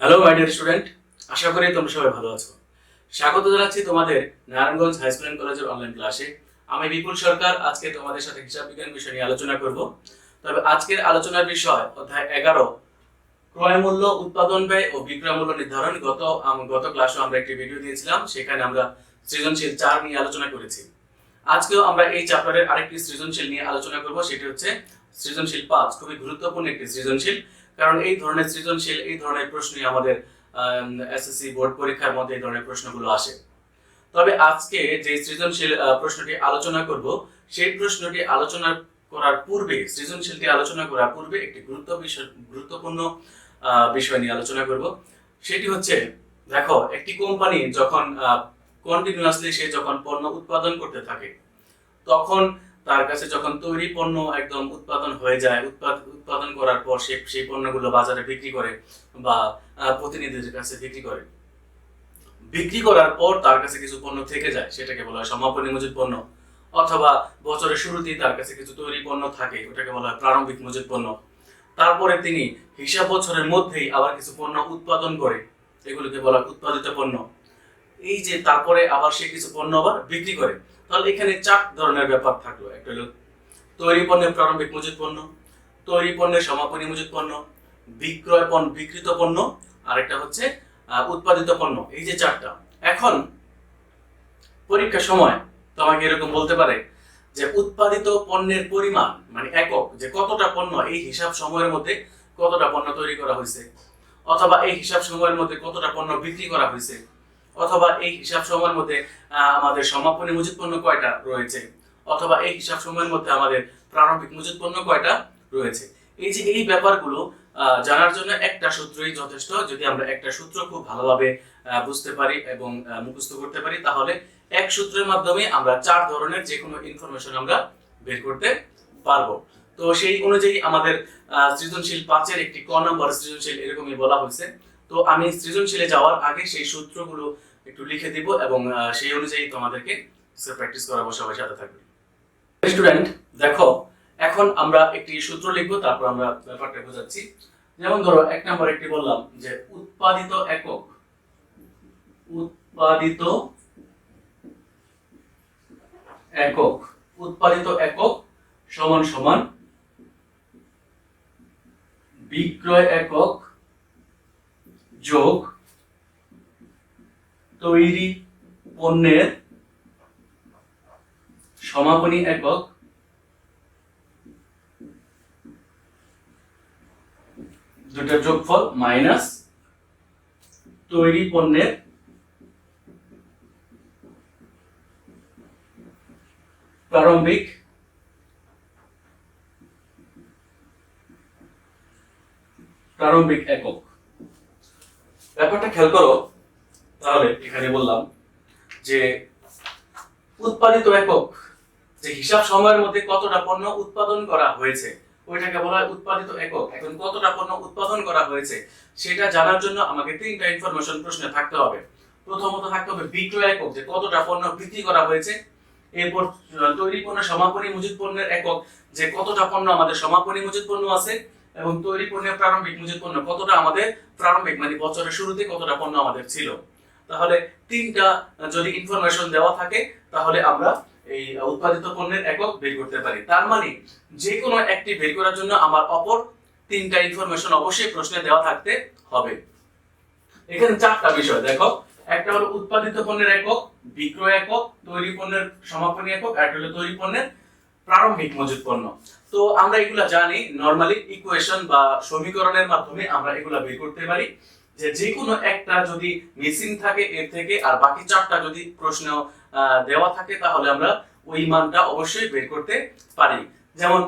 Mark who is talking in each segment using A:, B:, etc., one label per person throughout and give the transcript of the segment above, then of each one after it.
A: Hello my dear student, আশা করি তোমরা সবাই ভালো আছো। স্বাগত জানাচ্ছি তোমাদের নারায়ণগঞ্জ হাই স্কুল এন্ড কলেজের অনলাইন ক্লাসে। আমি বিপুল সরকার আজকে তোমাদের সাথে হিসাব বিজ্ঞান বিষয় নিয়ে আলোচনা করব। তবে আজকের আলোচনার বিষয় অধ্যায় 11 ক্রয় মূল্য, উৎপাদন ব্যয় ও বিক্রয় মূল্য নির্ধারণ। গত ক্লাসে আমরা একটি ভিডিও দিয়েছিলাম, সেখানে আমরা সৃজনশীল 4 নিয়ে আলোচনা করেছি। আজকেও আমরা এই চ্যাপ্টারের আরেকটি সৃজনশীল নিয়ে আলোচনা করব, সেটি হচ্ছে সৃজনশীল 5। খুবই গুরুত্বপূর্ণ একটি সৃজনশীল, কারণ এই ধরনের সৃজনশীল, এই ধরনের প্রশ্নই আমাদের এসএসসি বোর্ড পরীক্ষার মধ্যে এই ধরনের প্রশ্নগুলো আসে। তবে আজকে যে সৃজনশীল প্রশ্নটি আলোচনা করব, সেই প্রশ্নটি আলোচনা করার পূর্বে, সৃজনশীলটি আলোচনা করার পূর্বে একটি গুরুত্বপূর্ণ বিষয় নিয়ে আলোচনা করব। সেটি হচ্ছে, দেখো, একটি কোম্পানি যখন কন্টিনিউয়াসলি সে যখন পণ্য উৎপাদন করতে থাকে, তখন তার কাছে যখন তৈরি পণ্য একদম উৎপাদন হয়ে যায়, উৎপাদন করার পর সে সেই পণ্যগুলো বাজারে বিক্রি করে বা প্রতিনিধিদের কাছে বিক্রি করে। বিক্রি করার পর তার কাছে কিছু পণ্য থেকে যায়, সেটাকে বলা হয় সমাপনী মজুত পণ্য। অথবা বছরের শুরুতেই তার কাছে কিছু তৈরি পণ্য থাকে, ওটাকে বলা হয় প্রারম্ভিক মজুত পণ্য। তারপরে তিনি হিসাব বছরের মধ্যেই আবার কিছু পণ্য উৎপাদন করে, এগুলোকে বলা হয় উৎপাদিত পণ্য। এই যে তারপরে আবার সে কিছু পণ্য আবার বিক্রি করে, তাহলে এখানে 4 ধরনের ব্যাপার থাকলো। একটা হলো তৈরি পণ্যের প্রারম্ভিক মজুত পণ্য, তৈরি পণ্যের সমাপনী মজুত পণ্য, বিকৃত পণ্য, আরেকটা হচ্ছে উৎপাদিত পণ্য। এই যে 4টা। এখন পরীক্ষার সময় তোমাকে এরকম বলতে পারে যে উৎপাদিত পণ্যের পরিমাণ মানে একক, যে কতটা পণ্য এই হিসাব সময়ের মধ্যে কতটা পণ্য তৈরি করা হয়েছে, অথবা এই হিসাব সময়ের মধ্যে কতটা পণ্য বিক্রি করা হয়েছে, অথবা এই হিসাব সময়ের মধ্যে আমাদের সমাপনী মজুত পণ্য কয়টা রয়েছে, অথবা এই হিসাব সময়ের মধ্যে আমাদের প্রারম্ভিক মজুত পণ্য কয়টা রয়েছে। এই যে এই ব্যাপারগুলো জানার জন্য একটা সূত্রই যথেষ্ট। যদি আমরা একটা সূত্র খুব ভালোভাবে বুঝতে পারি এবং মুখস্থ করতে পারি, তাহলে এক সূত্রের মাধ্যমে আমরা 4 ধরনের যে কোনো ইনফরমেশন আমরা বের করতে পারবো। তো সেই অনুযায়ী আমাদের সৃজনশীল 5-এর একটি ক নম্বর সৃজনশীল এরকমই বলা হয়েছে। তো আমি সৃজনশীলে যাওয়ার আগে সেই সূত্রগুলো একটু লিখে দিব এবং সেই অনুযায়ী তোমাদেরকে প্র্যাকটিস করাবো। সবাই সাথে থাকবে। স্টুডেন্ট, দেখো, এখন আমরা একটি সূত্র লিখবো, তারপর আমরা ব্যাপারটা বোঝাচ্ছি। যেমন ধরো 1 নম্বর একটি বললাম যে উৎপাদিত একক, উৎপাদিত একক, উৎপাদিত একক সমান সমান বিক্রয় একক যোগ তৈরি পণ্যের সমাপনী একক দুটার যোগফল মাইনাস তৈরি পণ্যের প্রারম্ভিক একক। ব্যাপারটা খেয়াল করো। তাহলে এখানে বললাম যে উৎপাদিত একক, যে হিসাব সময়ের মধ্যে কতটা পণ্য উৎপাদন করা হয়েছে, ওইটাকে বলা হয় উৎপাদিত একক। এখন কতটা পণ্য উৎপাদন করা হয়েছে সেটা জানার জন্য আমাকে 3টা ইনফরমেশন প্রশ্নে থাকতে হবে। প্রথমত থাকতে হবে বিক্রয় একক, যে কতটা পণ্য বিক্রি করা হয়েছে। এরপর তৈরি পণ্য সমাপনী মজুত পণ্যের একক, যে কতটা পণ্য আমাদের সমাপনী মজুত পণ্য আছে, এবং তৈরি পণ্যের প্রারম্ভিক মজুত পণ্য কতটা আমাদের প্রারম্ভিক মানে বছরের শুরুতে কতটা পণ্য আমাদের ছিল। তাহলে 3টা যদি ইনফরমেশন দেওয়া থাকে, তাহলে আমরা এই উৎপাদিত পণ্যের একক বের করতে পারি। তার মানে যে কোনো একটি বের করার জন্য আমার অপর 3টা ইনফরমেশন অবশ্যই প্রশ্নে দেওয়া থাকতে হবে। এখানে 4টা বিষয় দেখো। একটা হলো উৎপাদিত পণ্যের একক, বিক্রয় একক, তৈরি পণ্যের সমাপনী একক, আর হলো তৈরি পণ্যের প্রারম্ভিক মজুত পণ্য। তো আমরা এগুলা জানি, নরমালি ইকুয়েশন বা সমীকরণের মাধ্যমে আমরা এগুলা বের করতে পারি। যে কোনো একটা যদি মিসিং থাকে এর থেকে, আর বাকি 4টা যদি প্রশ্ন দেওয়া থাকে, তাহলে আমরা ওই মানটা অবশ্যই বের করতে পারি। যেমন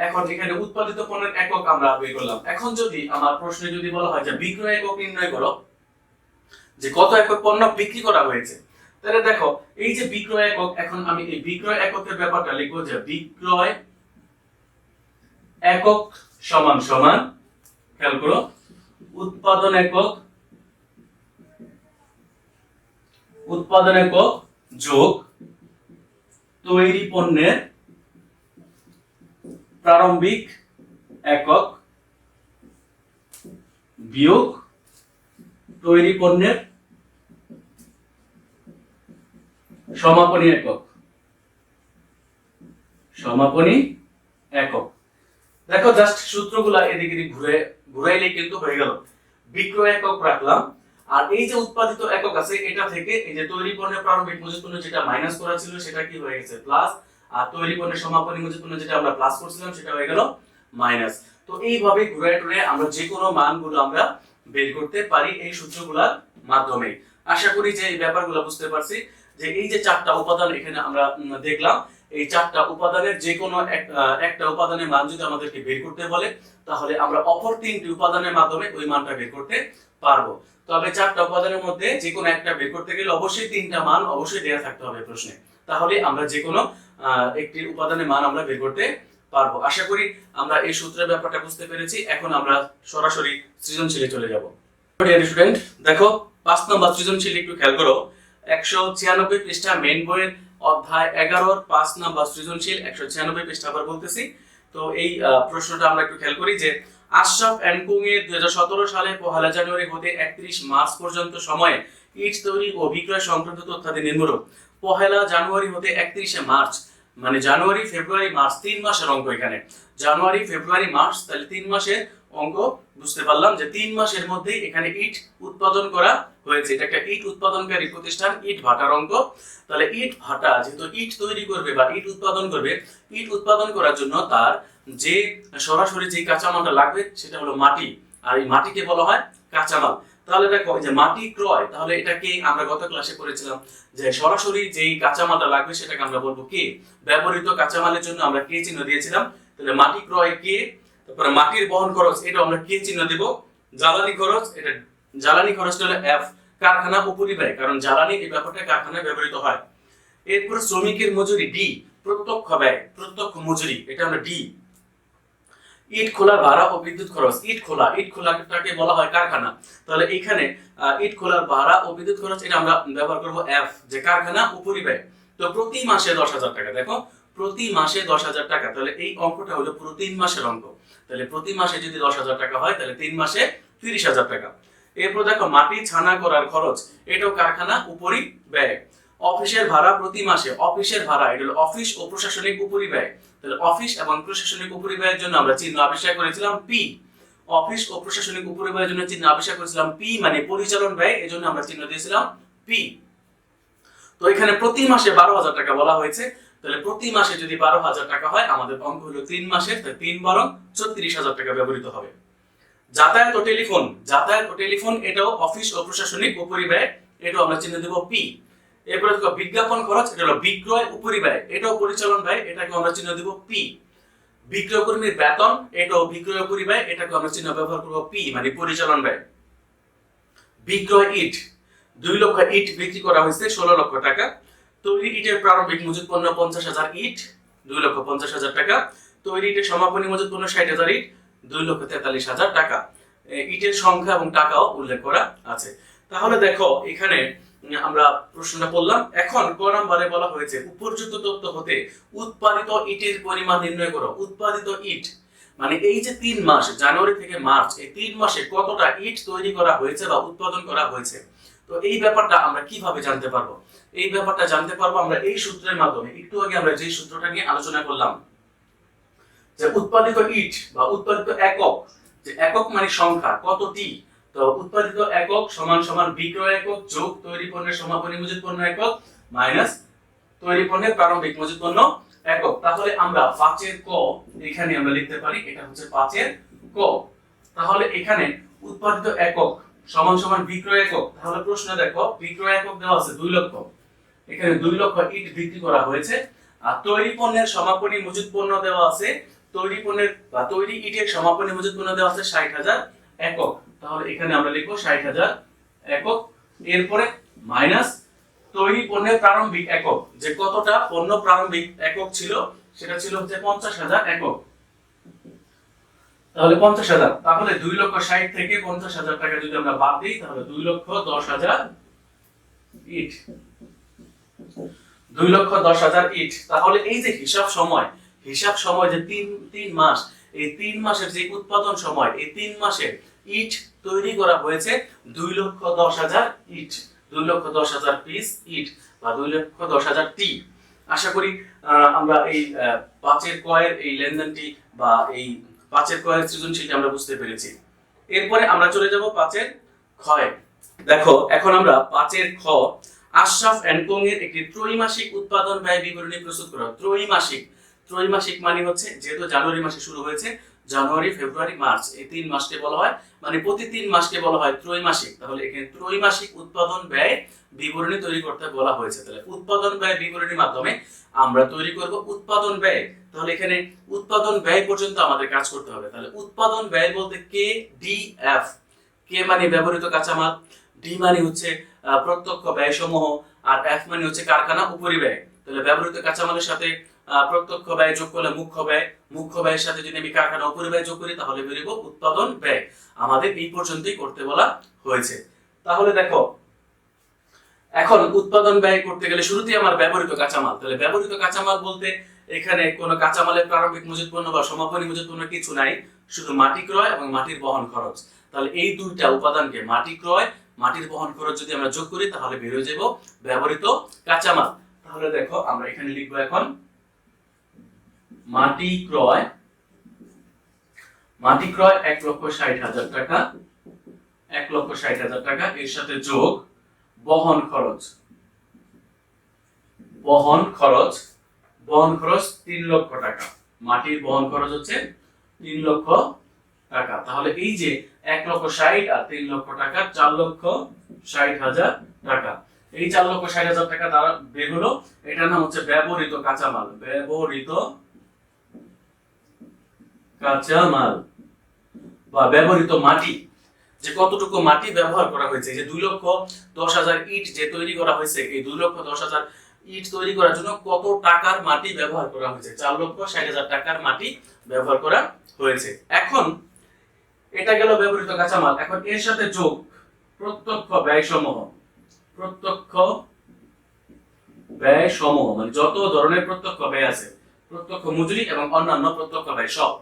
A: এখন এখানে উৎপাদিত পণ্যের একক আমরা বের করলাম। এখন যদি আমার প্রশ্নে যদি বলা হয় যে বিক্রয় একক নির্ণয় করো, যে কত একক পণ্য বিক্রি করা হয়েছে, তাহলে দেখো এই যে বিক্রয় একক, এখন আমি এই বিক্রয় এককের ব্যাপারটা লিখবো যে বিক্রয় একক সমান সমান, খেয়াল করো, উৎপাদন একক যোগ তৈরি পণ্যের প্রারম্ভিক একক বিয়োগ তৈরি পণ্যের সমাপনী একক। সমাপনী একক। দেখো জাস্ট সূত্রগুলা এদিকে ঘুরাইলেই কিন্তু হয়ে গেল। বিক্রয় একক রাখলাম, আর এই যে উৎপাদিত একক আছে এটা থেকে এই যে তৈরি পণ্যের প্রারম্ভিক মজুত পণ্য যেটা মাইনাস করা ছিল সেটা কি হয়ে গেছে প্লাস, আর তৈরি পণ্যের সমাপনী মজুত পণ্য যেটা আমরা প্লাস করছিলাম সেটা হয়ে গেল মাইনাস। তো এইভাবে ঘুরে টুরে আমরা যে কোনো মানগুলো আমরা বের করতে পারি এই সূত্রগুলোর মাধ্যমে। আশা করি যে এই ব্যাপারগুলো বুঝতে পারছি, যে এই যে চারটা উপাদান এখানে আমরা দেখলাম, এই চারটা উপাদানের যে কোনো একটা উপাদানের মান যদি আমাদেরকে বের করতে বলে তাহলে আমরা অপর তিনটি উপাদানের মাধ্যমে ওই মানটা বের করতে পারবো। তবে চারটা উপাদানের মধ্যে যে কোনো একটা বের করতে গেলে অবশ্যই তিনটা মান অবশ্যই দেয়া থাকতে হবে প্রশ্নে, তাহলে আমরা যে কোনো একটি উপাদানের মান আমরা বের করতে পারবো। আশা করি আমরা এই সূত্রের ব্যাপারটা বুঝতে পেরেছি। এখন আমরা সরাসরি সৃজনশীলে চলে যাব। ডিয়ার স্টুডেন্ট, দেখো 5 নম্বর সৃজনশীল একটু খেয়াল করো। 196 পৃষ্ঠা মেইন বইয়ের অধ্যায় 11 5 নম্বর সৃজনশীল 196 পৃষ্ঠা আবার বলতেছি। তো এই প্রশ্নটা আমরা একটু খেয়াল করি যে আশরাফ এন্ড কোং এর 2017 সালে 1 জানুয়ারি হতে 31 মার্চ পর্যন্ত সময়ে ইট তৈরি ও বিক্রয় সংক্রান্ত তথ্যাদি নিম্নরূপ। 1 জানুয়ারি হতে 31 মার্চ মানে জানুয়ারি ফেব্রুয়ারি মার্চ 3 মাসের অঙ্ক। এখানে জানুয়ারি ফেব্রুয়ারি মার্চ, তাহলে 3 মাসের অঙ্ক। বুঝতে পারলাম যে 3 মাসের মধ্যে এখানে ইট উৎপাদন করা হয়েছে। এটা একটা ইট উৎপাদনকারী প্রতিষ্ঠান, ইট ভাটার অঙ্ক। তাহলে ইট ভাটা যেহেতু ইট তৈরি করবে বা ইট উৎপাদন করবে, ইট উৎপাদন করার জন্য তার যে সরাসরি যে কাঁচামালটা লাগবে সেটা হলো মাটি, আর এই মাটিকে বলা হয় কাঁচামাল। তাহলে দেখো যে মাটি ক্রয়, তাহলে এটাকে আমরা গত ক্লাসে পড়েছিলাম যে সরাসরি যেই কাঁচামালটা লাগবে সেটাকে আমরা বলবো কে। ব্যবহৃত কাঁচামালের জন্য আমরা কে চিহ্ন দিয়েছিলাম। তাহলে মাটি ক্রয় কে, তারপরে মাটির বহন খরচ এটা আমরা কে চিহ্ন দেব। জ্বালানি খরচ, এটা জ্বালানি খরচটা হলো এফ। কারখানা উপরিব্যয়, কারণ জ্বালানি এই ব্যাপারটা কারখানায় ব্যবহৃত হয়। এরপর শ্রমিকের মজুরি ডি। প্রত্যক্ষ ব্যয়, প্রত্যক্ষ মজুরি এটা আমরা ডি। ইট খোলার ভাড়া ও বিদ্যুৎ খরচ। ইট খোলাটাকে বলা হয় কারখানা, তাহলে এইখানে ইট খোলার ভাড়া ও বিদ্যুৎ খরচ এটা আমরা ব্যবহার করব এফ, যে কারখানা উপরিব্যয়। তো প্রতি মাসে 10,000 টাকা। দেখো প্রতি মাসে 10,000 টাকা, তাহলে এই অঙ্কটা হলো পুরো 3 মাসের অঙ্ক। তাহলে প্রতি মাসে যদি 10,000 টাকা হয় তাহলে 3 মাসে 30,000 টাকা। এরপর দেখো মাটি ছানা করার খরচ, এটাও কারখানা উপরিব্যয়। অফিসের ভাড়া প্রতি মাসে, অফিসের ভাড়া এটা হলো অফিস ও প্রশাসনিক উপরিব্যয়। তাহলে অফিস এবং প্রশাসনিক উপরিব্যয়ের জন্য আমরা চিহ্ন আবিষ্কার করেছিলাম পি। অফিস ও প্রশাসনিক উপরিব্যয়ের জন্য চিহ্ন আবিষ্কার করেছিলাম পি, মানে পরিচালন ব্যয়, এজন্য আমরা চিহ্ন দিয়েছিলাম পি। তো এখানে প্রতি মাসে 12,000 টাকা বলা হয়েছে, তাহলে প্রতি মাসে যদি 12,000 টাকা হয় আমাদের অঙ্ক হলো 3 মাসের, তাহলে 3 12 34,000 টাকা ব্যবহৃত হবে। যাতায়াত ও টেলিফোন, যাতায়াত ও টেলিফোন এটাও অফিস ও প্রশাসনিক উপরিব্যয়, এটাও আমরা চিহ্ন দেব পি। এরপরে দেখো বিজ্ঞাপন খরচ, এটা হলো বিক্রয় উপরিব্যয়, এটাও পরিচালন ব্যয়, এটাকে আমরা চিহ্ন দেব পি। বিক্রয় কর্মীর বেতন, এটাও বিক্রয় উপরিব্যয়, এটাকে আমরা চিহ্ন ব্যবহার করব পি, মানে পরিচালন ব্যয়। বিক্রয় ইট, 2 লক্ষ ইট বিক্রি করা হয়েছে 16 লক্ষ টাকা। তৈরি ইটের প্রারম্ভিক মজুত পণ্য 50,000 ইট, 2,50,000 টাকা। তৈরি ইটের সমাপনী মজুত পণ্য 60,000 ইট, 2,43,000 টাকা। ইটের সংখ্যা এবং টাকাও উল্লেখ করা আছে। তাহলে দেখো এখানে আমরা প্রশ্নটা পড়লাম। এখন ক নম্বরে বলা হয়েছে উপর্যুক্ত তথ্য হতে উৎপাদিত ইটের পরিমাণ নির্ণয় করো। উৎপাদিত ইট মানে এই যে 3 মাস জানুয়ারি থেকে মার্চ, এই 3 মাসে কতটা ইট তৈরি করা হয়েছে বা উৎপাদন করা হয়েছে। তো এই ব্যাপারটা আমরা কিভাবে জানতে পারবো? এই ব্যাপারটা জানতে পারবো আমরা এই সূত্রের মাধ্যমে। একটু আগে আমরা যে সূত্রটা নিয়ে আলোচনা করলাম যে উৎপাদিত ইট বা উৎপাদিত একক, যে একক মানে সংখ্যা কতটি, তো উৎপাদিত একক সমান সমান বিক্রয় একক যোগ তৈরি পণ্যের সমাপনী মজুত পণ্য একক মাইনাস তৈরি পণ্যের প্রারম্ভিক মজুত পণ্য একক। তাহলে আমরা 5 এর ক এখানে আমরা লিখতে পারি, এটা হচ্ছে 5 এর ক। তাহলে এখানে উৎপাদিত একক সমান সমান বিক্রয় একক। তাহলে প্রশ্ন দেখো বিক্রয় একক দেওয়া আছে 2 লক্ষ, এখানে 2 লক্ষ ইট বিক্রি করা হয়েছে। আর তৈরি পণ্যের সমাপনী মজুত পণ্য দেওয়া আছে, তৈরি পণ্যের বা তৈরি ইটের সমাপনী মজুত পণ্য দেওয়া আছে 60,000 একক। তাহলে এখানে আমরা লিখবো 60,000 একক। এরপরে মাইনাস তৈরি পণ্যের প্রারম্ভিক একক, যে কতটা পণ্য প্রারম্ভিক একক ছিল সেটা ছিল হচ্ছে 50,000 একক। তাহলে 50,000, তাহলে 2,60,000 থেকে 50,000 টাকা যদি আমরা বাদ দিই তাহলে 2,10,000 ইট, 2,10,000 ইট। তাহলে এই যে হিসাব সময় যে 3 মাস, এই 3 মাসের যে উৎপাদন সময়, এই 3 মাসে ইট তৈরি করা হয়েছে 2,10,000 ইট, 2,10,000 পিস ইট বা 2,10,000 টি। আশা করি আমরা এই পাঁচের কয়ের এই লেনদেনটি বা এই পাঁচের কয়ের সৃজনশীলটি আমরা বুঝতে পেরেছি। এরপরে আমরা চলে যাব পাঁচের ক্ষয়। দেখো এখন আমরা পাঁচের খ, আশরাফ এন্ড কোং এর একটি ত্রৈমাসিক উৎপাদন ব্যয় বিবরণী প্রস্তুত করা। ত্রৈমাসিক, ত্রৈমাসিক মানে হচ্ছে যেহেতু জানুয়ারি মাসে শুরু হয়েছে, জানুয়ারি ফেব্রুয়ারি মার্চ এই 3 মাসকে বলা হয়, মানে প্রতি 3 মাসকে বলা হয় ত্রৈমাসিক। তাহলে এখানে ত্রৈমাসিক উৎপাদন ব্যয় বিবরণী তৈরি করতে বলা হয়েছে। তাহলে উৎপাদন ব্যয় বিবরণীর মাধ্যমে আমরা তৈরি করব উৎপাদন ব্যয়। তাহলে এখানে উৎপাদন ব্যয় পর্যন্ত আমাদের কাজ করতে হবে। তাহলে উৎপাদন ব্যয় বলতে কে ডি এফ, কে মানে ব্যবহৃত কাঁচামাল, ডি মানে হচ্ছে প্রত্যক্ষ ব্যয় সমূহ, আর এফ মানে হচ্ছে কারখানা উপরিব্যয়। তাহলে ব্যবহৃত কাঁচামালের সাথে প্রত্যক্ষ ব্যয় যোগ করলে মুখ্য ব্যয়, মুখ্য ব্যয়ের সাথে যদি আমি কারখানা উপরিব্যয় যোগ করি তাহলে বের হবে উৎপাদন ব্যয়। আমাদের এই পর্যন্তই করতে বলা হয়েছে। তাহলে দেখো এখন উৎপাদন ব্যয় করতে গেলে শুরুতেই আমার ব্যবহৃত কাঁচামাল। তাহলে ব্যবহৃত কাঁচামাল বলতে এখানে কোনো কাঁচামালের প্রারম্ভিক মজুত পণ্য বা সমাপনী মজুত পণ্য কিছু নাই, শুধু মাটি ক্রয় এবং মাটির বহন খরচ। তাহলে এই দুইটা উপাদানকে মাটি ক্রয়, মাটির বহন খরচ যদি আমরা যোগ করি তাহলে বের হয়ে যাব ব্যবহৃত কাঁচামাল। তাহলে দেখো আমরা এখানে লিখবো এখন মাটি ক্রয়, মাটি ক্রয় 1,60,000 টাকা, 1,60,000 টাকা, এর সাথে যোগ বহন খরচ, বহন খরচ, বহন খরচ 3 লক্ষ টাকা। মাটির বহন খরচ হচ্ছে 3 লক্ষ টাকা। তাহলে এই যে 1,60,000 আর 3 লক্ষ টাকা, 4,60,000 টাকা। এই 4,60,000 টাকা দ্বারা বের হলো, এটার নাম হচ্ছে ব্যবহৃত কাঁচামাল, ব্যবহৃত কাঁচামাল বা ব্যবহৃত মাটি। যে কতটুকু মাটি ব্যবহার করা হয়েছে, যে 2,10,000 ইট যে তৈরি করা হয়েছে, এই 2,10,000 ইট তৈরি করার জন্য কত টাকার মাটি ব্যবহার করা হয়েছে, 4,60,000 টাকার মাটি ব্যবহার করা হয়েছে। এখন এটা গেল ব্যবহৃত কাঁচামাল। এখন এর সাথে যোগ প্রত্যক্ষ ব্যয় সমূহ, প্রত্যক্ষ ব্যয় সমূহ মানে যত ধরনের প্রত্যক্ষ ব্যয় আছে, প্রত্যক্ষ মজুরি এবং অন্যান্য প্রত্যক্ষ ব্যয় সব।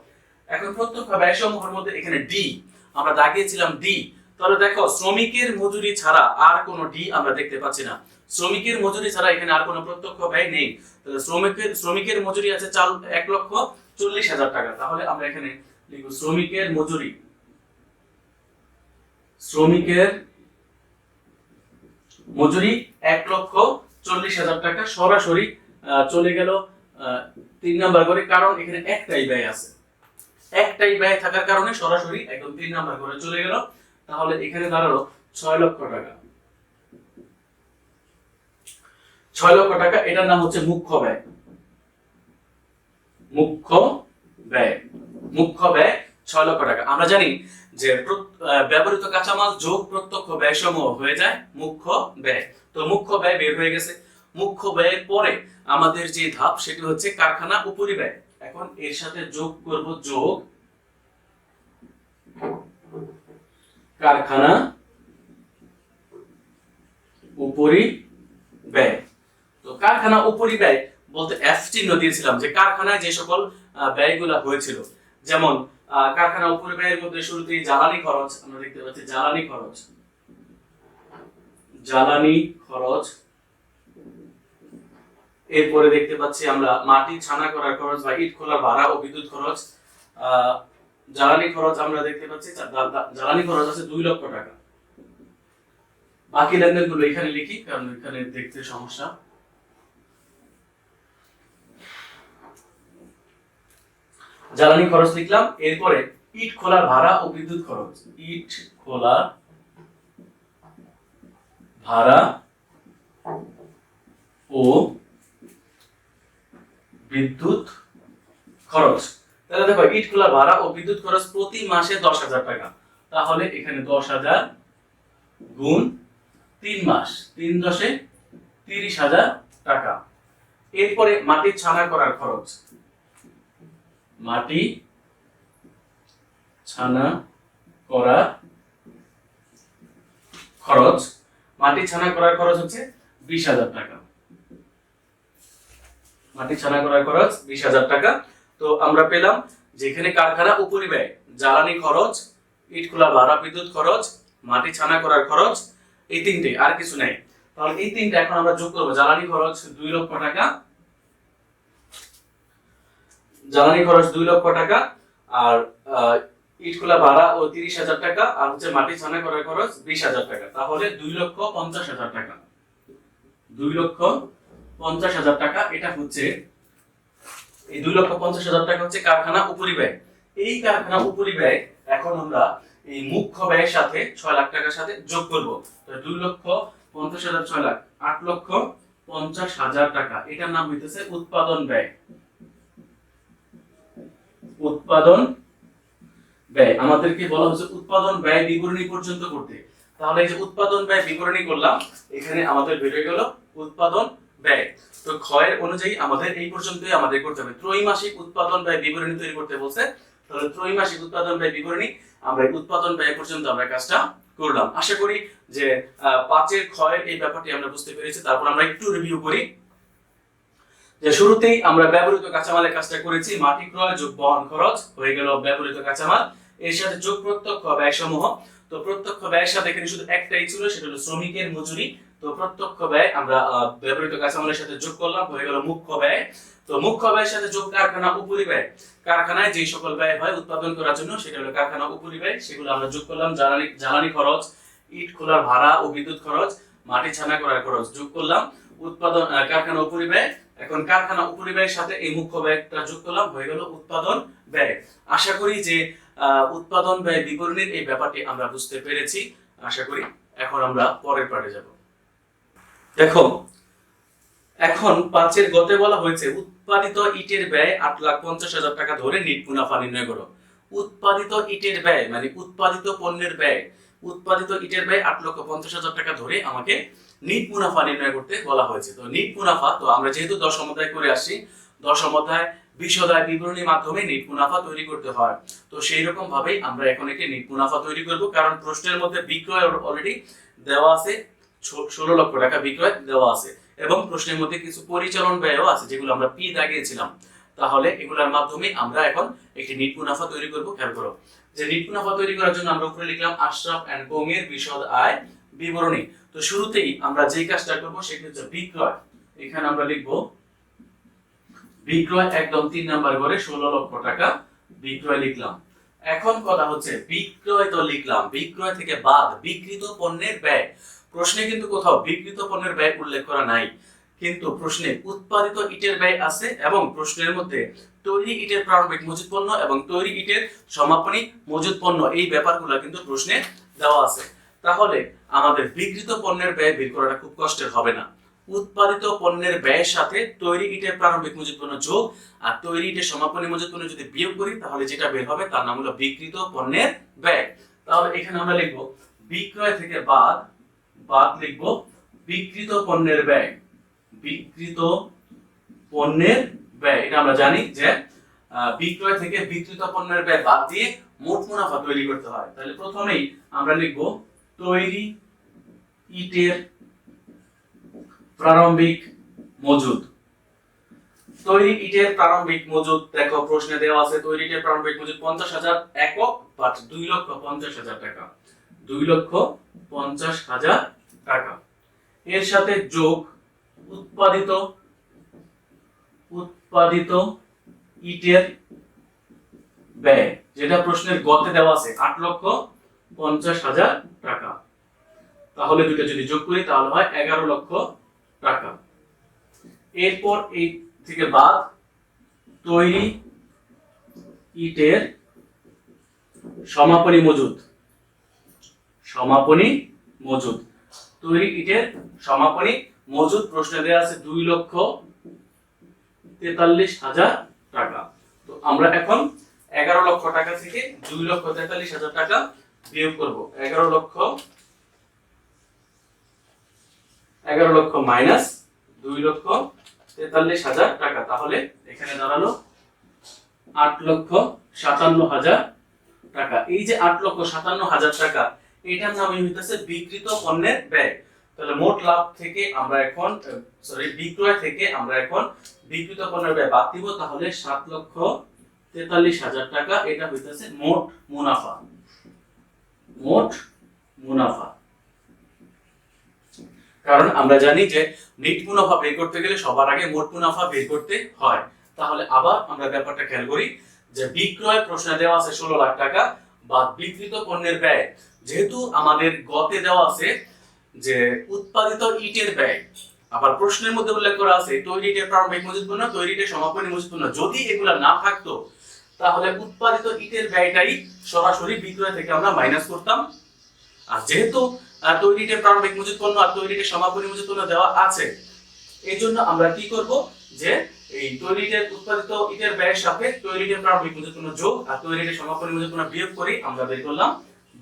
A: এখন প্রত্যক্ষ ব্যয় সমূহের মধ্যে এখানে ডি আমরা দাগিয়েছিলাম ডি। তাহলে দেখো শ্রমিকের মজুরি ছাড়া আর কোনো ডি আমরা দেখতে পাচ্ছি না। শ্রমিকের মজুরি ছাড়া এখানে আর কোনো প্রত্যক্ষ ব্যয় নেই। তাহলে শ্রমিকের মজুরি আছে 1,40,000 টাকা। তাহলে আমরা এখানে লিখব শ্রমিকের মজুরি, শ্রমিকের মজুরি 1,40,000 টাকা সরাসরি চলে গেল 3 নাম্বার করে, কারণ এখানে একটাই ব্যয় আছে, একটাই ব্যয় থাকার কারণে সরাসরি একদম 3 নাম্বার করে চলে গেল। তাহলে এখানে দাঁড়ালো 6 লক্ষ টাকা, 6 লক্ষ টাকা। এটার নাম হচ্ছে মুখ্য ব্যয়, মুখ্য ব্যয়, মুখ্য ব্যয় 6 লক্ষ টাকা। আমরা জানি যে ব্যবহৃত কাঁচামাল যোগ প্রত্যক্ষ ব্যয় সমূহ হয়ে যায় মুখ্য ব্যয়। তো মুখ্য ব্যয় বের হয়ে গেছে। মুখ্য ব্যয়ের পরে আমাদের যে ধাপ সেটি হচ্ছে কারখানা উপরিব্যয়। এখন এর সাথে যোগ করব, যোগ কারখানা উপরিব্যয়। তো কারখানা উপরিব্যয় বলতে এফ চিহ্ন দিয়েছিলাম যে কারখানায় যে সকল ব্যয়গুলো হয়েছিল, যেমন কারখানা উপরিব্যয়ের মধ্যে শুরুতেই জ্বালানি খরচ আমরা দেখতে পাচ্ছি, জ্বালানি খরচ, জ্বালানি খরচ। এরপরে দেখতে পাচ্ছি আমরা মাটি ছানা করার খরচ বা ইট খোলার ভাড়া ও বিদ্যুৎ খরচ। জ্বালানি খরচ আমরা দেখতে পাচ্ছি, জ্বালানি খরচ আছে 2 লক্ষ টাকা। বাকি লেনদেনগুলো এখানে লিখি কারণ এখানে দেখতে সমস্যা। জ্বালানি খরচ লিখলাম। এরপরে ইট খোলার ভাড়া ও বিদ্যুৎ খরচ, ইট খোলার ভাড়া ও বিদ্যুৎ খরচ। তাহলে দেখো ইট খোলার ভাড়া ও বিদ্যুৎ খরচ প্রতি মাসে 10,000 টাকা। তাহলে এখানে 10,000 গুণ 3 মাস, 3 দশে 30,000 টাকা। এরপরে মাটি ছানা করার খরচ, মাটি ছানা করার খরচ, মাটি ছানা করার খরচ হচ্ছে 20,000 টাকা। মাটি ছানা করার খরচ 20,000 টাকা। তো আমরা পেলাম যে এখানে কারখানা উপরিব্যয়, জ্বালানি খরচ ইট খোলার ভাড়া, বিদ্যুৎ খরচ, মাটি ছানা করার খরচ, এই তিনটে, আর কিছু নেই। তাহলে এই তিনটে এখন আমরা যোগ করবো। জ্বালানি খরচ 2 লক্ষ টাকা, জ্বালানি খরচ 2 লক্ষ টাকা, আর ইট খোলা ভাড়া ও 30,000 টাকা, আর হচ্ছে মাটি ছানা করার খরচ 20,000 টাকা। তাহলে 2,50,000 টাকা, 2,50,000 টাকা এটা হচ্ছে, এই 2,50,000 টাকা হচ্ছে কারখানা উপরিব্যয়। এই কারখানা উপরিব্যয় এখন আমরা এই মুখ্য ব্যয়ের সাথে 6 লাখ টাকার সাথে যোগ করব। তো 2,50,000 6 লাখ 8,50,000 টাকা, এটার নাম হইতেছে উৎপাদন ব্যয়। উৎপাদন ব্যয় আমাদেরকে বলা হচ্ছে উৎপাদন ব্যয় বিবরণী পর্যন্ত করতে। তাহলে এই যে উৎপাদন ব্যয় বিবরণী করলাম, এখানে আমাদের বেরিয়ে গেল উৎপাদন ব্যয়। তো ক্ষয়ের অনুযায়ী আমাদের এই পর্যন্তই আমাদের করতে হবে। ত্রৈমাসিক উৎপাদন ব্যয় বিবরণী তৈরি করতে বলছে, তাহলে ত্রৈমাসিক উৎপাদন ব্যয় বিবরণী আমরা উৎপাদন ব্যয় পর্যন্ত আমরা কাজটা করলাম। আশা করি যে 5 ক্ষয়ের এই ব্যাপারটি আমরা বুঝতে পেরেছি। তারপর আমরা একটু রিভিউ করি। যে শুরুতেই আমরা ব্যবহৃত কাঁচামালের কাজটা করেছি, মাটি ক্রয় যোগ বহন খরচ হয়ে গেল ব্যবহৃত কাঁচামাল, এর সাথে যোগ প্রত্যক্ষ ব্যয় সমূহ। তো প্রত্যক্ষ ব্যয়ের সাথে এখানে শুধু একটাই ছিল, সেটা হলো শ্রমিকের মজুরি। তো প্রত্যক্ষ ব্যয় আমরা ব্যবহৃত কাঁচামালের সাথে যোগ করলাম, হয়ে গেল মুখ্য ব্যয়। তো মুখ্য ব্যয়ের সাথে যোগ কারখানা উপরিব্যয়, কারখানায় যে সকল ব্যয় হয় উৎপাদন করার জন্য সেটা হলো কারখানা উপরিব্যয়, সেগুলো আমরা যোগ করলাম। জ্বালানি খরচ, ইট খোলার ভাড়া ও বিদ্যুৎ খরচ, মাটি ছানা করার খরচ যোগ করলাম। উৎপাদন কারখানা উপরিব্যয়, এখন কারখানা উপরিব্যয়ের সাথে এই মুখ্য ব্যয়টা যোগ করলাম, হয়ে গেল উৎপাদন ব্যয়। আশা করি যে উৎপাদন ব্যয় বিবরণীর এই ব্যাপারটি আমরা বুঝতে পেরেছি। আশা করি এখন আমরা পরের পার্টে যাব। দেখো, এখন 5 গতে বলা হয়েছে উৎপাদিত ইটের ব্যয় 8,50,000 টাকা ধরে নিট মুনাফা নির্ণয় করো। উৎপাদিত ইটের ব্যয় মানে উৎপাদিত পণ্যের ব্যয়, উৎপাদিত ইটের ব্যয় 8,50,000 টাকা ধরে আমাকে নিট মুনাফা নির্ণয় করতে বলা হয়েছে। তো নিট মুনাফা, তো আমরা যেহেতু দশম অধ্যায় করে আসছি, দশম অধ্যায় বিশদায় বিবরণীর মাধ্যমে নিট মুনাফা তৈরি করতে হয়। তো সেই রকম ভাবেই আমরা এখন একটি নিট মুনাফা তৈরি করব, কারণ প্রশ্নের মধ্যে বিক্রয় অলরেডি দেওয়া আছে, 16 লক্ষ টাকা বিক্রয় দেওয়া আছে, এবং প্রশ্নের মধ্যে কিছু পরিচালন ব্যয়ও আছে যেগুলো আমরা পি দাগিয়েছিলাম। তাহলে এগুলোর মাধ্যমে আমরা এখন একটি নিট মুনাফা তৈরি করব। খেয়াল করো যে নিট মুনাফা তৈরি করার জন্য আমরা উপরে লিখলাম আশরাফ এন্ড কোং এর বিশদ আয় বিবরণী। তো শুরুতেই আমরা যে কাজটা করব সেটা হচ্ছে বিক্রয়। এখানে আমরা লিখব বিক্রয়, একদম 3 নাম্বার করে 16 লক্ষ টাকা বিক্রয় লিখলাম। এখন কথা হচ্ছে বিক্রয় তো লিখলাম, বিক্রয় থেকে বাদ বিক্রিত পণ্যের ব্যয়। প্রশ্নে কিন্তু কোথাও বিক্রিত পণ্যের ব্যয় উল্লেখ করা নাই, কিন্তু প্রশ্নে উৎপাদিত ইটের ব্যয় আছে, এবং প্রশ্নের মধ্যে তৈরি ইটের প্রারম্ভিক মজুত পণ্য এবং তৈরি ইটের সমাপনী মজুত পণ্য, এই ব্যাপারগুলো কিন্তু প্রশ্নে দেওয়া আছে। তাহলে আমাদের বিক্রিত পণ্যের ব্যয় বের করাটা খুব কষ্টের হবে না। উৎপাদিত পণ্যের ব্যয়ের সাথে তৈরি ইটের প্রারম্ভিক মজুত পণ্য যোগ আর তৈরি ইটের সমাপনী মজুত পণ্য যদি বিয়োগ করি, তাহলে যেটা বের হবে তার নাম হলো বিক্রিত পণ্যের ব্যয়। তাহলে এখানে আমরা লিখব বিক্রয় থেকে বাদ লিখব বিক্রিত পণ্যের ব্যয়। বিক্রিত পণ্যের ব্যয়, এটা আমরা জানি যে বিক্রয় থেকে বিক্রিত পণ্যের ব্যয় বাদ দিয়ে মোট মুনাফা তৈরি করতে হয়। তাহলে প্রথমেই আমরা লিখব তৈরি ইটের প্রারম্ভিক মজুদ। তৈরি ইটের প্রারম্ভিক মজুদ, দেখো প্রশ্নে দেওয়া আছে তৈরি ইটের প্রারম্ভিক মজুদ 50,000 একক, বাট 2,50,000 টাকা, 2,50,000 টাকা। এর সাথে যোগ উৎপাদিত ইটের ব্যয়, যেটা প্রশ্নের গতে দেওয়া আছে 8,50,000 টাকা। তাহলে দুটো যদি যোগ করি তাহলে হয় 11 লক্ষ টাকা। এরপর এই থেকে বাদ তৈরি ইটের সমাপনী মজুদ। তৈরি ইটের সমাপনী মজুদ প্রশ্নে দেওয়া আছে 2,43,000 টাকা। তো আমরা এখন 11 লক্ষ টাকা থেকে 2,43,000 টাকা বিয়োগ করব। 11 লক্ষ মাইনাস 2,43,000 টাকা, তাহলে এখানে দাঁড়ালো 8,57,000 টাকা। এই যে 8,57,000 টাকা, এটার নামই হইতেছে বিক্রিত পণ্যের ব্যয়। তাহলে মোট লাভ থেকে আমরা এখন বিক্রয় থেকে আমরা এখন বিক্রিত পণ্যের ব্যয় বাদ দিব, তাহলে 7,43,000 টাকা, এটা হইতেছে মোট মুনাফা। মোট মুনাফা। কারণ আমরা জানি যে নেট মুনাফা বের করতে গেলে সবার আগে মোট মুনাফা বের করতে হয়। তাহলে আবার আমরা ব্যাপারটা খেয়াল করি যে বিক্রয় প্রশ্নে দেওয়া আছে 16 লাখ টাকা বা বিক্রিত পণ্যের ব্যয়, যেহেতু আমাদের গতে দেওয়া আছে যে উৎপাদিত ইটের ব্যয়, আবার প্রশ্নের মধ্যে উল্লেখ করা আছে তৈরি ইটের প্রারম্ভিক মজুত পণ্য, তৈরি ইটের সমাপনী মজুত পণ্য, যদি এগুলা না থাকতো তাহলে উৎপাদিত ইটের ব্যয়টাই সরাসরি বিক্রয় থেকে আমরা মাইনাস করতাম। আর যেহেতু তৈরি ইটের প্রারম্ভিক মজুত পণ্য আর তৈরি ইটের সমাপনী মজুত পণ্য দেওয়া আছে, এই জন্য আমরা কি করব যে এই তৈরি ইটের উৎপাদিত ইটের ব্যয়ের সাথে তৈরি ইটের প্রারম্ভিক মজুত পণ্য যোগ আর তৈরি ইটের সমাপনী মজুত পণ্য বিয়োগ করে আমরা বের করলাম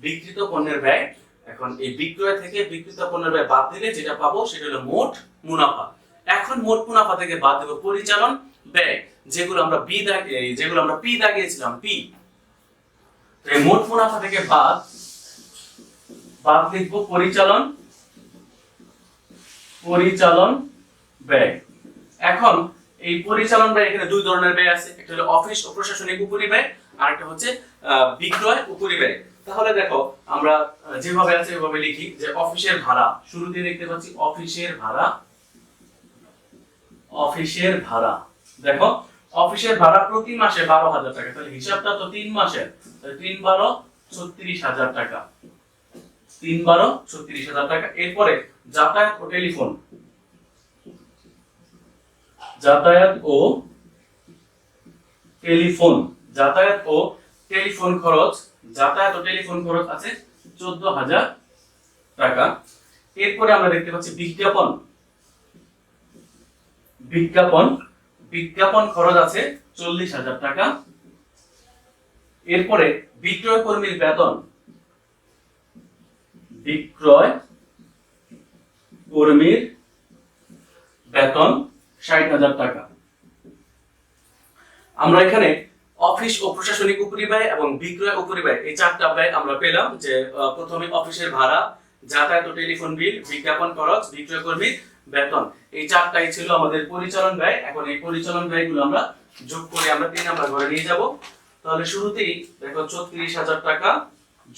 A: বিক্রিত পণ্যের ব্যয়। এখন এই বিক্রয় থেকে বিক্রিত পণ্যের ব্যয় বাদ দিলে যেটা পাবো সেটা হলো মোট মুনাফা। এখন মোট মুনাফা থেকে বাদ দেব পরিচালন ব্যয়, যেগুলো আমরা পি দাগিয়েছিলাম পি। তো এই মোট মুনাফা থেকে বাদ লিখব পরিচালন ব্যয়। এখন এই পরিচালন ব্যয় এখানে দুই ধরনের ব্যয় আছে, একটা হলো অফিস ও প্রশাসনিক উপরিব্যয় আর একটা হচ্ছে বিক্রয় উপরিব্যয়। তাহলে দেখো আমরা যেভাবে আছে এভাবে লিখি যে অফিসের ভাড়া, শুরুতে দেখতে পাচ্ছি অফিসের ভাড়া। দেখো অফিসের ভাড়া প্রতি মাসে 12,000 টাকা, তাহলে হিসাবটা তো 3 মাসের, তাহলে 3 12 36,000 টাকা, 3 12 36,000 টাকা। এরপরে যাতায়াত ও টেলিফোন, যাতায়াত ও টেলিফোন খরচ আছে 14,000 টাকা। এরপরে আমরা দেখতে পাচ্ছি বিজ্ঞাপন খরচ আছে 40,000 টাকা। এরপরে বিক্রয় কর্মীর বেতন, 60,000 টাকা। আমরা এখানে অফিস ও প্রশাসনিক উপরিব্যয় এবং বিক্রয় উপরিব্যয় এই চারটা ব্যয় আমরা পেলাম যে প্রথমে অফিসের ভাড়া, যাতায়াত ও টেলিফোন বিল, বিজ্ঞাপন খরচ, বিক্রয় কর্মীর বেতন, এই চারটাই ছিল আমাদের পরিচালন ব্যয়। এখন এই পরিচালন ব্যয়গুলো আমরা যোগ করে আমরা 3 নাম্বার ঘরে নিয়ে যাব। তাহলে শুরুতেই দেখো 34,000 টাকা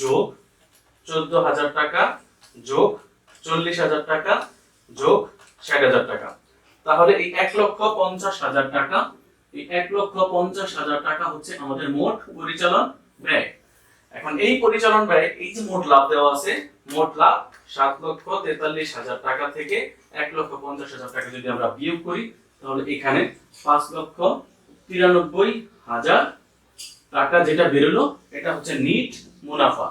A: যোগ 14,000 টাকা যোগ 40,000 টাকা যোগ 60,000 টাকা। তাহলে এই 1,50,000 টাকা, এই 1,50,000 টাকা হচ্ছে আমাদের মোট পরিচালন ব্যয়। এখন এই পরিচালন ব্যয়, এই যে মোট লাভ দেওয়া আছে, মোট লাভ 7,43,000 টাকা থেকে 1,50,000 টাকা যদি আমরা বিয়োগ করি তাহলে এখানে 5,93,000 টাকা যেটা বেরোলো এটা হচ্ছে নিট মুনাফা।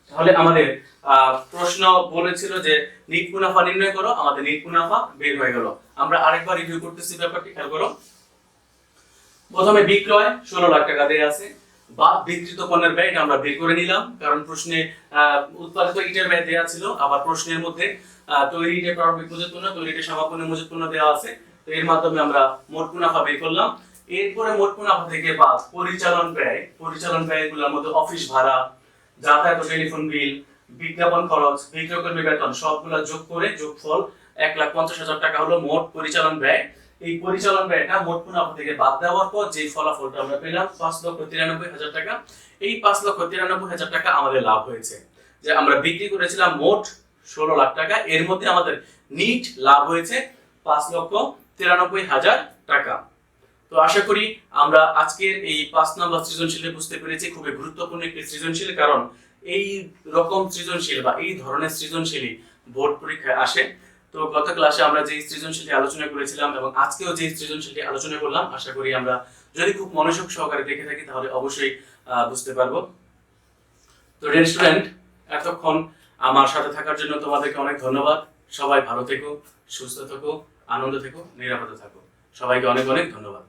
A: তাহলে আমাদের প্রশ্ন বলেছিল যে নিট মুনাফা নির্ণয় করো, আমাদের নিট মুনাফা বের হয়ে গেল। আমরা আরেকবার রিভিউ করতেছি ব্যাপারটি, খেয়াল করো। প্রথমে বিক্রয় 16 লাখ টাকা দেয়া আছে বা বিক্রিত পণ্যের ব্যয়, এটা আমরা বের করে নিলাম কারণ প্রশ্নে উৎপাদিত ইটের ব্যয় দেয়া ছিল, আবার প্রশ্নের মধ্যে তৈরি ইটের প্রারম্ভিক মজুত পণ্য, তৈরি ইটের সমাপনী মজুত পণ্য দেওয়া আছে। তো এর মাধ্যমে আমরা মোট মুনাফা বের করলাম। এরপরে মোট মুনাফা থেকে বাদ পরিচালন ব্যয়গুলোর মধ্যে অফিস ভাড়া, যাতায়াত ও টেলিফোন বিল, বিজ্ঞাপন খরচ, বিক্রয় কর্মী বেতন সবগুলা যোগ করে যোগফল 1,50,000 টাকা হলো মোট পরিচালন ব্যয়। এই পরিচালন ব্যয়টা মোট মুনাফা থেকে বাদ দেওয়ার পর যে ফলাফলটা আমরা পেলাম 5,93,000 টাকা, এই 5,93,000 টাকা আমাদের লাভ হয়েছে। যে আমরা বিক্রি করেছিলাম মোট 16 লাখ টাকা, এর মধ্যে আমাদের নিট লাভ হয়েছে 5,93,000 টাকা। তো আশা করি আমরা আজকের এই 5 নম্বর সৃজনশীলে বুঝতে পেরেছি খুবই গুরুত্বপূর্ণ একটি সৃজনশীল, কারণ এই রকম সৃজনশীল বা এই ধরনের সৃজনশীলই বোর্ড পরীক্ষায় আসে। তো গত ক্লাসে আমরা যে সৃজনশীলটি আলোচনা করেছিলাম এবং আজকেও যে সৃজনশীলটি আলোচনা করলাম, আশা করি আমরা যদি খুব মনোযোগ সহকারে দেখে থাকি তাহলে অবশ্যই বুঝতে পারবো। তো ডিয়ার স্টুডেন্ট, এতক্ষণ আমার সাথে থাকার জন্য তোমাদেরকে অনেক ধন্যবাদ। সবাই ভালো থেকো, সুস্থ থেকো, আনন্দ থেকো, নিরাপদে থাকো। সবাইকে অনেক অনেক ধন্যবাদ।